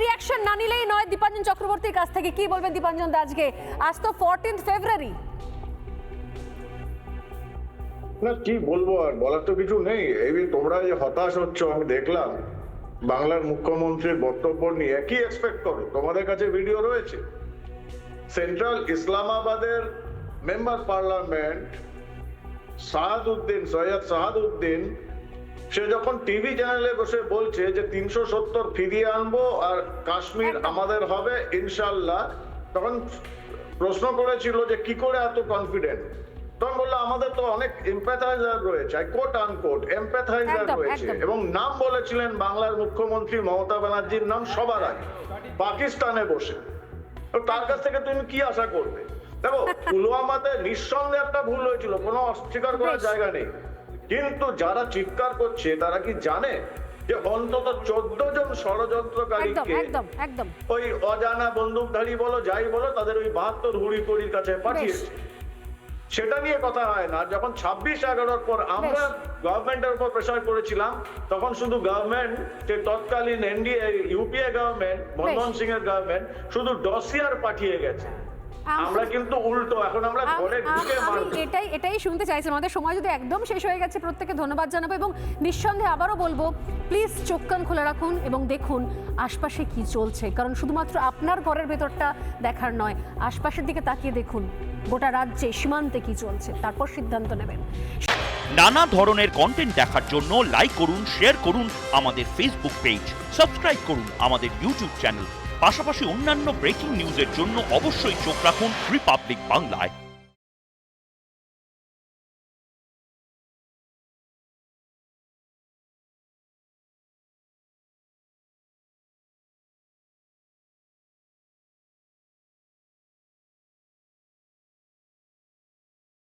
Reaction না নিলেই নয় দীপাঞ্জন চক্রবর্তীর কাছ থেকে। কি বলবেন দীপাঞ্জন দা আজকে? আজ তো 14th ফেব্রুয়ারি। না কি বলবো, আর বলার তো কিছু নেই। এই তোমরা যে হতাশ হচ্ছ আমি দেখলাম বাংলার মুখ্যমন্ত্রীর বক্তব্য নিয়ে। কি এক্সপেক্ট করো? তোমাদের কাছে ভিডিও রয়েছে। সেন্ট্রাল ইসলামাবাদের মেম্বার পার্লামেন্ট সৈয়দ সাহাদউদ্দিন, সে যখন টিভি চ্যানেলে বসে বলছে যে 370 ফিরিয়ে আনবো আর কাশ্মীর আমাদের হবে ইনশাল্লাহ, তখন প্রশ্ন করেছিল যে কি করে এত কনফিডেন্ট। তখন বললো আমাদের তো অনেক এমপ্যাথাইজার রয়েছে, কোট আনকোট এমপ্যাথাইজার রয়েছে, এবং নাম বলেছিলেন বাংলার মুখ্যমন্ত্রী মমতা ব্যানার্জির নাম সবার আগে, পাকিস্তানে বসে। তো তার কাছ থেকে তুমি কি আশা করবে? দেখো, পুলওয়ামাতে নিঃসন্দেহে একটা ভুল হয়েছিল, কোনো অস্বীকার করার জায়গা নেই, কিন্তু যারা চিৎকার করছে তারা কি জানে যে অন্তত 14 জন ষড়যন্ত্রকারীকে ওই অজানা বন্দুকধারী বলো যাই বলো তাদের ওই 72 হুড়িকড়ির কাছে পাঠিয়েছে। সেটা নিয়ে কথা হয় না। যখন 26/11 পর আমরা গভর্নমেন্টের উপর প্রেসার করেছিলাম, তখন শুধু গভর্নমেন্ট, যে তৎকালীন NDA UPA government, Manmohan Singh এর গভর্নমেন্ট শুধু ডসিয়ার পাঠিয়ে গেছে। আমরা কিন্তু উল্টো, এখন আমরা ঘরে ঢুকে মারব। এটাই শুনতে চাইছিলাম। আমাদের সময় যদি একদম শেষ হয়ে গেছে, প্রত্যেককে ধন্যবাদ জানাবো এবং নিঃসন্দেহে আবারও বলবো প্লিজ চোখ কান খোলা রাখুন এবং দেখুন আশপাশে কি চলছে, কারণ শুধুমাত্র আপনার ঘরের ভেতরটা দেখার নয়, আশপাশের দিকে তাকিয়ে দেখুন গোটা রাজ্যে সীমান্তে কি চলছে, তারপর সিদ্ধান্ত নেবেন। নানা ধরনের কন্টেন্ট দেখার জন্য লাইক করুন, শেয়ার করুন আমাদের ফেসবুক পেজ, সাবস্ক্রাইব করুন আমাদের ইউটিউব চ্যানেল। পাশাপাশি অন্যান্য ব্রেকিং নিউজের জন্য অবশ্যই চোখ রাখুন রিপাবলিক বাংলায়।